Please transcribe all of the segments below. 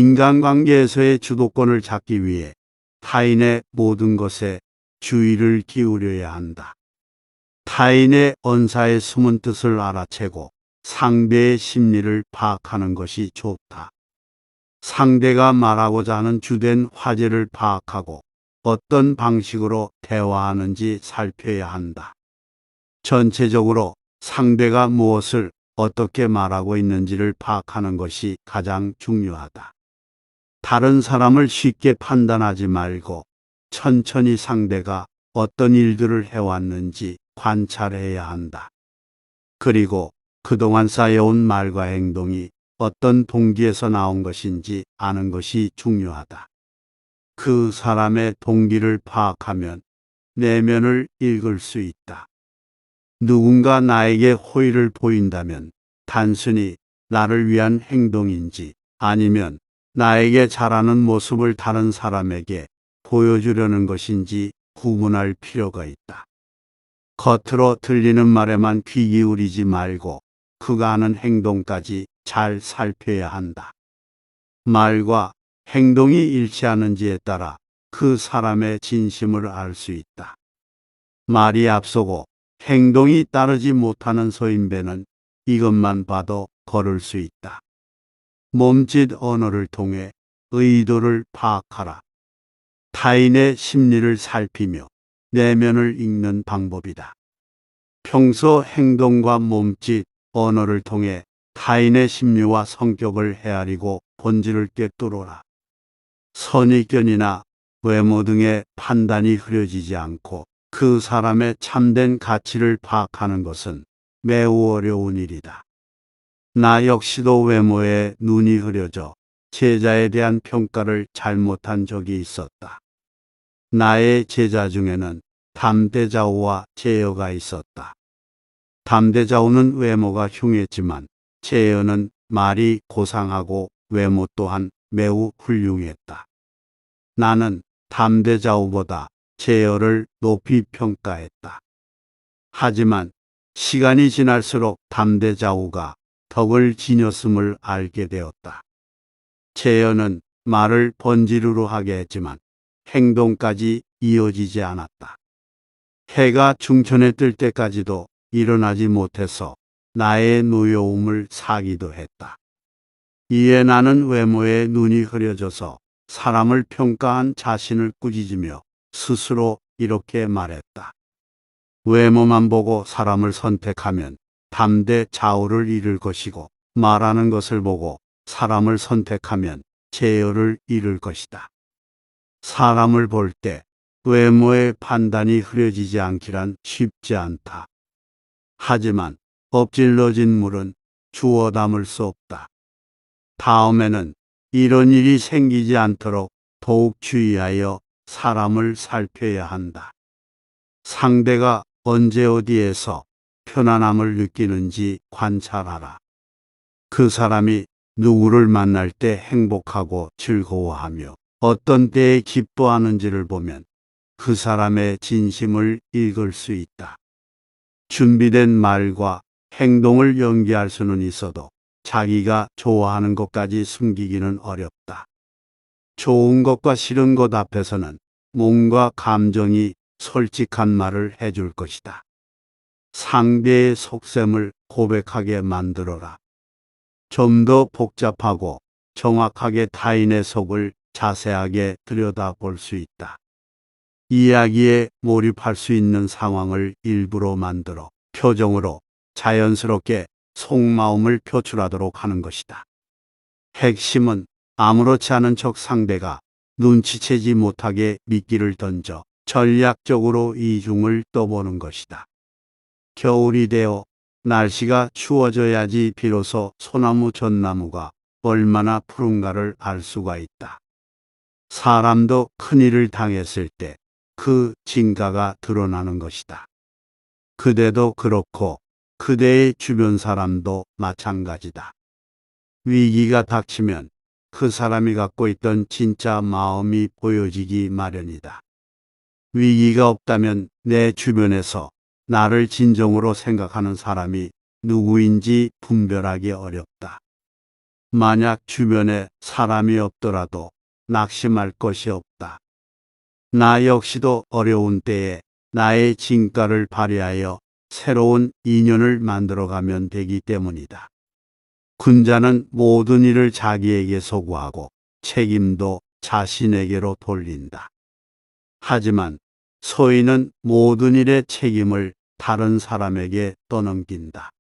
인간관계에서의 주도권을 잡기 위해 타인의 모든 것에 주의를 기울여야 한다. 타인의 언사의 숨은 뜻을 알아채고 상대의 심리를 파악하는 것이 좋다. 상대가 말하고자 하는 주된 화제를 파악하고 어떤 방식으로 대화하는지 살펴야 한다. 전체적으로 상대가 무엇을 어떻게 말하고 있는지를 파악하는 것이 가장 중요하다. 다른 사람을 쉽게 판단하지 말고 천천히 상대가 어떤 일들을 해왔는지 관찰해야 한다. 그리고 그동안 쌓여온 말과 행동이 어떤 동기에서 나온 것인지 아는 것이 중요하다. 그 사람의 동기를 파악하면 내면을 읽을 수 있다. 누군가 나에게 호의를 보인다면 단순히 나를 위한 행동인지 아니면 나에게 잘하는 모습을 다른 사람에게 보여주려는 것인지 구분할 필요가 있다. 겉으로 들리는 말에만 귀 기울이지 말고 그가 하는 행동까지 잘 살펴야 한다. 말과 행동이 일치하는지에 따라 그 사람의 진심을 알 수 있다. 말이 앞서고 행동이 따르지 못하는 소인배는 이것만 봐도 거를 수 있다. 몸짓 언어를 통해 의도를 파악하라. 타인의 심리를 살피며 내면을 읽는 방법이다. 평소 행동과 몸짓, 언어를 통해 타인의 심리와 성격을 헤아리고 본질을 꿰뚫어라. 선입견이나 외모 등의 판단이 흐려지지 않고 그 사람의 참된 가치를 파악하는 것은 매우 어려운 일이다. 나 역시도 외모에 눈이 흐려져 제자에 대한 평가를 잘못한 적이 있었다. 나의 제자 중에는 담대자오와 제여가 있었다. 담대자오는 외모가 흉했지만 제여는 말이 고상하고 외모 또한 매우 훌륭했다. 나는 담대자오보다 제여를 높이 평가했다. 하지만 시간이 지날수록 담대자오가 덕을 지녔음을 알게 되었다. 제여는 말을 번지르르 하게 했지만 행동까지 이어지지 않았다. 해가 중천에 뜰 때까지도 일어나지 못해서 나의 노여움을 사기도 했다. 이에 나는 외모에 눈이 흐려져서 사람을 평가한 자신을 꾸짖으며 스스로 이렇게 말했다. 외모만 보고 사람을 선택하면 담대 좌우를 잃을 것이고 말하는 것을 보고 사람을 선택하면 제어를 잃을 것이다. 사람을 볼 때 외모의 판단이 흐려지지 않기란 쉽지 않다. 하지만 엎질러진 물은 주워 담을 수 없다. 다음에는 이런 일이 생기지 않도록 더욱 주의하여 사람을 살펴야 한다. 상대가 언제 어디에서 편안함을 느끼는지 관찰하라. 그 사람이 누구를 만날 때 행복하고 즐거워하며 어떤 때에 기뻐하는지를 보면 그 사람의 진심을 읽을 수 있다. 준비된 말과 행동을 연기할 수는 있어도 자기가 좋아하는 것까지 숨기기는 어렵다. 좋은 것과 싫은 것 앞에서는 몸과 감정이 솔직한 말을 해줄 것이다. 상대의 속셈을 고백하게 만들어라. 좀 더 복잡하고 정확하게 타인의 속을 자세하게 들여다볼 수 있다. 이야기에 몰입할 수 있는 상황을 일부러 만들어 표정으로 자연스럽게 속마음을 표출하도록 하는 것이다. 핵심은 아무렇지 않은 척 상대가 눈치채지 못하게 미끼를 던져 전략적으로 이중을 떠보는 것이다. 겨울이 되어 날씨가 추워져야지 비로소 소나무 전나무가 얼마나 푸른가를 알 수가 있다. 사람도 큰일을 당했을 때 그 진가가 드러나는 것이다. 그대도 그렇고 그대의 주변 사람도 마찬가지다. 위기가 닥치면 그 사람이 갖고 있던 진짜 마음이 보여지기 마련이다. 위기가 없다면 내 주변에서 나를 진정으로 생각하는 사람이 누구인지 분별하기 어렵다. 만약 주변에 사람이 없더라도 낙심할 것이 없다. 나 역시도 어려운 때에 나의 진가를 발휘하여 새로운 인연을 만들어가면 되기 때문이다. 군자는 모든 일을 자기에게 소구하고 책임도 자신에게로 돌린다. 하지만 소인은 모든 일의 책임을 다른 사람에게 떠넘긴다.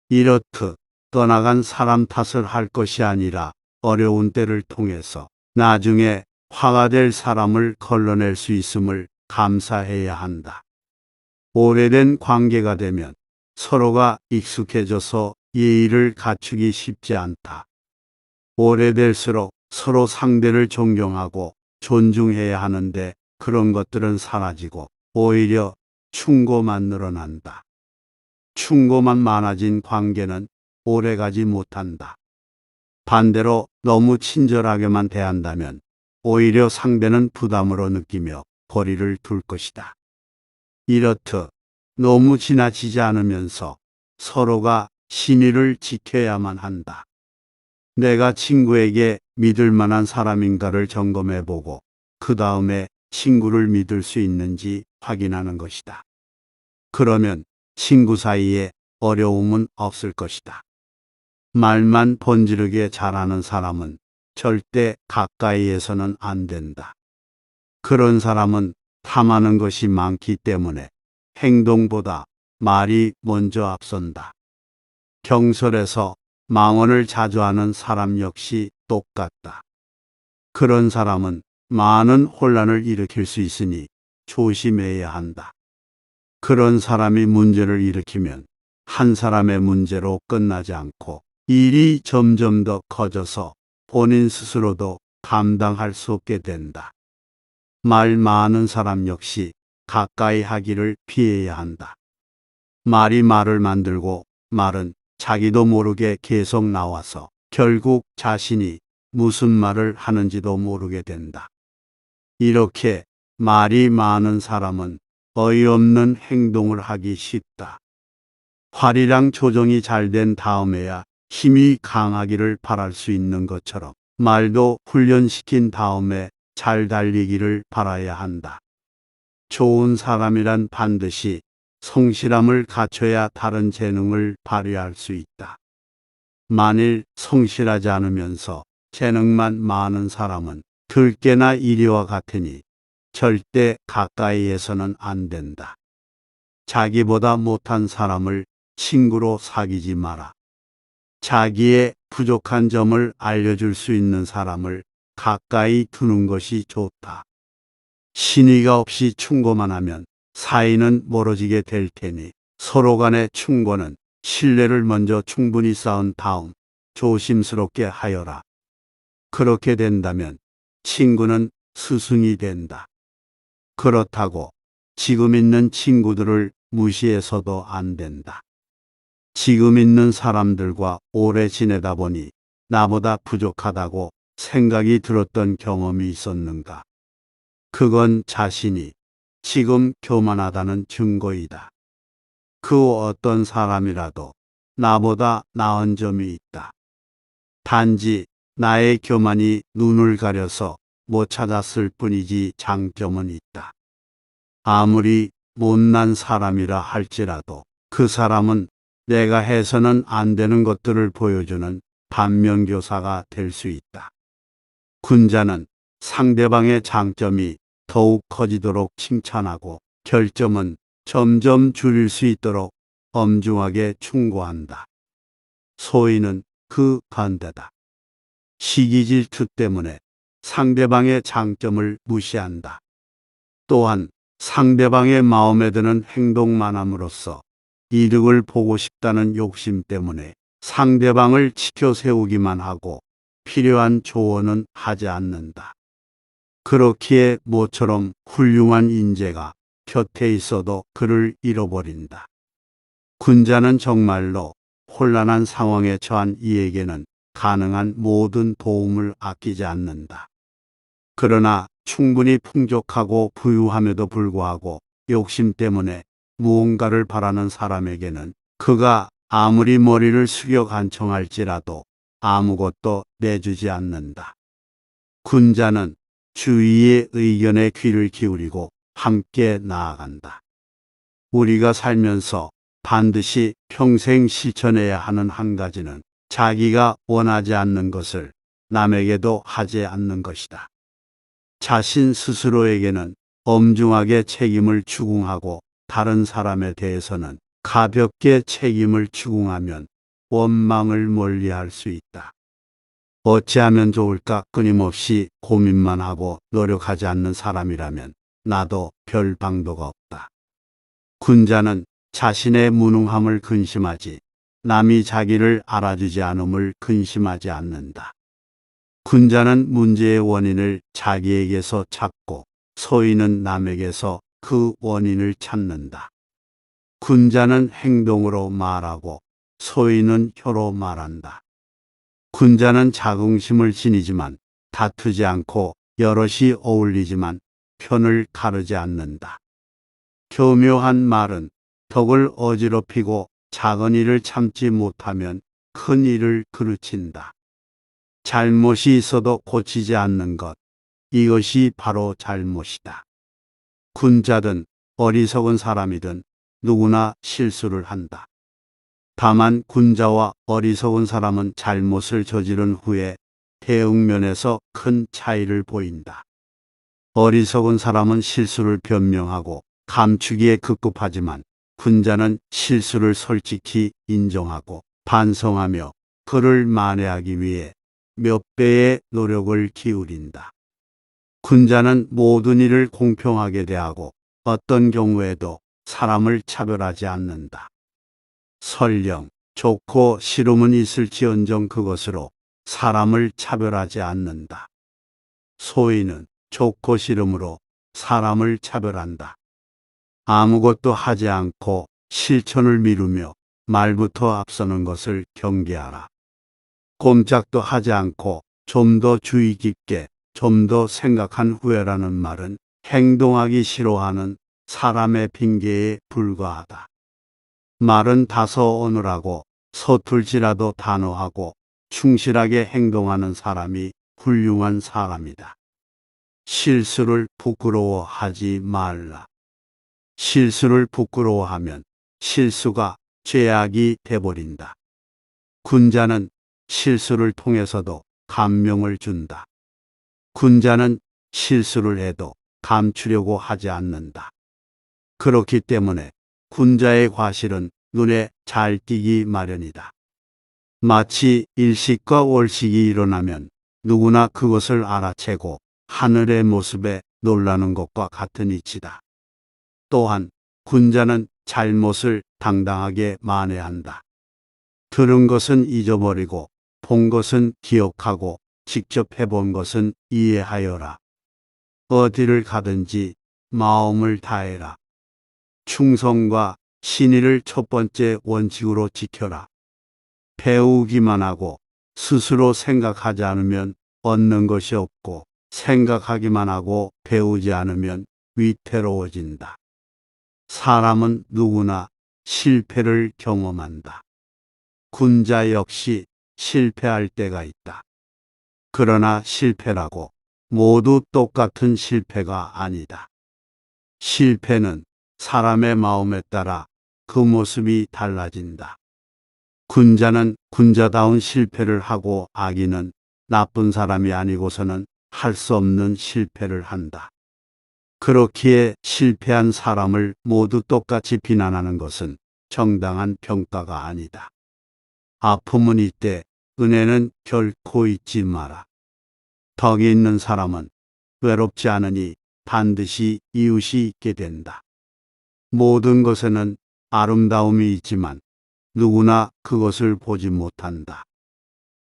이렇듯 떠나간 사람 탓을 할 것이 아니라 어려운 때를 통해서 나중에 화가 될 사람을 걸러낼 수 있음을 감사해야 한다. 오래된 관계가 되면 서로가 익숙해져서 예의를 갖추기 쉽지 않다. 오래될수록 서로 상대를 존경하고 존중해야 하는데 그런 것들은 사라지고 오히려 충고만 늘어난다. 충고만 많아진 관계는 오래가지 못한다. 반대로 너무 친절하게만 대한다면 오히려 상대는 부담으로 느끼며 거리를 둘 것이다. 이렇듯 너무 지나치지 않으면서 서로가 신의를 지켜야만 한다. 내가 친구에게 믿을 만한 사람인가를 점검해보고 그 다음에 친구를 믿을 수 있는지 확인하는 것이다. 그러면 친구 사이에 어려움은 없을 것이다. 말만 번지르게 잘하는 사람은 절대 가까이에서는 안 된다. 그런 사람은 탐하는 것이 많기 때문에 행동보다 말이 먼저 앞선다. 경솔해서 망언을 자주 하는 사람 역시 똑같다. 그런 사람은 많은 혼란을 일으킬 수 있으니 조심해야 한다. 그런 사람이 문제를 일으키면 한 사람의 문제로 끝나지 않고 일이 점점 더 커져서 본인 스스로도 감당할 수 없게 된다. 말 많은 사람 역시 가까이 하기를 피해야 한다. 말이 말을 만들고 말은 자기도 모르게 계속 나와서 결국 자신이 무슨 말을 하는지도 모르게 된다. 이렇게 말이 많은 사람은 어이없는 행동을 하기 쉽다. 활이랑 조정이 잘 된 다음에야 힘이 강하기를 바랄 수 있는 것처럼 말도 훈련시킨 다음에 잘 달리기를 바라야 한다. 좋은 사람이란 반드시 성실함을 갖춰야 다른 재능을 발휘할 수 있다. 만일 성실하지 않으면서 재능만 많은 사람은 들깨나 이리와 같으니 절대 가까이에서는 안 된다. 자기보다 못한 사람을 친구로 사귀지 마라. 자기의 부족한 점을 알려줄 수 있는 사람을 가까이 두는 것이 좋다. 신의가 없이 충고만 하면 사이는 멀어지게 될 테니 서로 간의 충고는 신뢰를 먼저 충분히 쌓은 다음 조심스럽게 하여라. 그렇게 된다면 친구는 스승이 된다. 그렇다고 지금 있는 친구들을 무시해서도 안 된다. 지금 있는 사람들과 오래 지내다 보니 나보다 부족하다고 생각이 들었던 경험이 있었는가? 그건 자신이 지금 교만하다는 증거이다. 그 어떤 사람이라도 나보다 나은 점이 있다. 단지 나의 교만이 눈을 가려서 못 찾았을 뿐이지 장점은 있다. 아무리 못난 사람이라 할지라도 그 사람은 내가 해서는 안 되는 것들을 보여주는 반면교사가 될 수 있다. 군자는 상대방의 장점이 더욱 커지도록 칭찬하고 결점은 점점 줄일 수 있도록 엄중하게 충고한다. 소인은 그 반대다. 시기 질투 때문에 상대방의 장점을 무시한다. 또한 상대방의 마음에 드는 행동만 함으로써 이득을 보고 싶다는 욕심 때문에 상대방을 치켜 세우기만 하고 필요한 조언은 하지 않는다. 그렇기에 모처럼 훌륭한 인재가 곁에 있어도 그를 잃어버린다. 군자는 정말로 혼란한 상황에 처한 이에게는 가능한 모든 도움을 아끼지 않는다. 그러나 충분히 풍족하고 부유함에도 불구하고 욕심 때문에 무언가를 바라는 사람에게는 그가 아무리 머리를 숙여 간청할지라도 아무것도 내주지 않는다. 군자는 주위의 의견에 귀를 기울이고 함께 나아간다. 우리가 살면서 반드시 평생 실천해야 하는 한 가지는 자기가 원하지 않는 것을 남에게도 하지 않는 것이다. 자신 스스로에게는 엄중하게 책임을 추궁하고 다른 사람에 대해서는 가볍게 책임을 추궁하면 원망을 멀리할 수 있다. 어찌하면 좋을까 끊임없이 고민만 하고 노력하지 않는 사람이라면 나도 별 방도가 없다. 군자는 자신의 무능함을 근심하지 남이 자기를 알아주지 않음을 근심하지 않는다. 군자는 문제의 원인을 자기에게서 찾고 소인은 남에게서 그 원인을 찾는다. 군자는 행동으로 말하고 소인은 혀로 말한다. 군자는 자긍심을 지니지만 다투지 않고 여럿이 어울리지만 편을 가르지 않는다. 교묘한 말은 덕을 어지럽히고 작은 일을 참지 못하면 큰 일을 그르친다. 잘못이 있어도 고치지 않는 것, 이것이 바로 잘못이다. 군자든 어리석은 사람이든 누구나 실수를 한다. 다만 군자와 어리석은 사람은 잘못을 저지른 후에 대응면에서 큰 차이를 보인다. 어리석은 사람은 실수를 변명하고 감추기에 급급하지만 군자는 실수를 솔직히 인정하고 반성하며 그를 만회하기 위해 몇 배의 노력을 기울인다. 군자는 모든 일을 공평하게 대하고 어떤 경우에도 사람을 차별하지 않는다. 설령 좋고 싫음은 있을지언정 그것으로 사람을 차별하지 않는다. 소인은 좋고 싫음으로 사람을 차별한다. 아무것도 하지 않고 실천을 미루며 말부터 앞서는 것을 경계하라. 꼼짝도 하지 않고 좀 더 주의 깊게 좀 더 생각한 후에라는 말은 행동하기 싫어하는 사람의 핑계에 불과하다. 말은 다소 어눌하고 서툴지라도 단호하고 충실하게 행동하는 사람이 훌륭한 사람이다. 실수를 부끄러워하지 말라. 실수를 부끄러워하면 실수가 죄악이 돼버린다. 군자는 실수를 통해서도 감명을 준다. 군자는 실수를 해도 감추려고 하지 않는다. 그렇기 때문에 군자의 과실은 눈에 잘 띄기 마련이다. 마치 일식과 월식이 일어나면 누구나 그것을 알아채고 하늘의 모습에 놀라는 것과 같은 이치다. 또한 군자는 잘못을 당당하게 만회한다. 들은 것은 잊어버리고 본 것은 기억하고 직접 해본 것은 이해하여라. 어디를 가든지 마음을 다해라. 충성과 신의를 첫 번째 원칙으로 지켜라. 배우기만 하고 스스로 생각하지 않으면 얻는 것이 없고 생각하기만 하고 배우지 않으면 위태로워진다. 사람은 누구나 실패를 경험한다. 군자 역시 실패할 때가 있다. 그러나 실패라고 모두 똑같은 실패가 아니다. 실패는 사람의 마음에 따라 그 모습이 달라진다. 군자는 군자다운 실패를 하고 악인은 나쁜 사람이 아니고서는 할 수 없는 실패를 한다. 그렇기에 실패한 사람을 모두 똑같이 비난하는 것은 정당한 평가가 아니다. 아픔은 있되 은혜는 결코 잊지 마라. 덕이 있는 사람은 외롭지 않으니 반드시 이웃이 있게 된다. 모든 것에는 아름다움이 있지만 누구나 그것을 보지 못한다.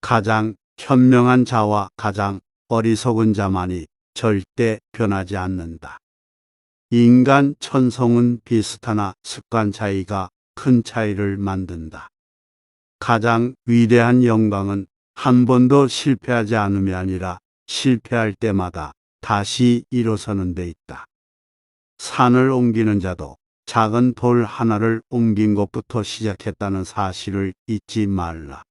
가장 현명한 자와 가장 어리석은 자만이 절대 변하지 않는다. 인간 천성은 비슷하나 습관 차이가 큰 차이를 만든다. 가장 위대한 영광은 한 번도 실패하지 않음이 아니라 실패할 때마다 다시 일어서는 데 있다. 산을 옮기는 자도 작은 돌 하나를 옮긴 것부터 시작했다는 사실을 잊지 말라.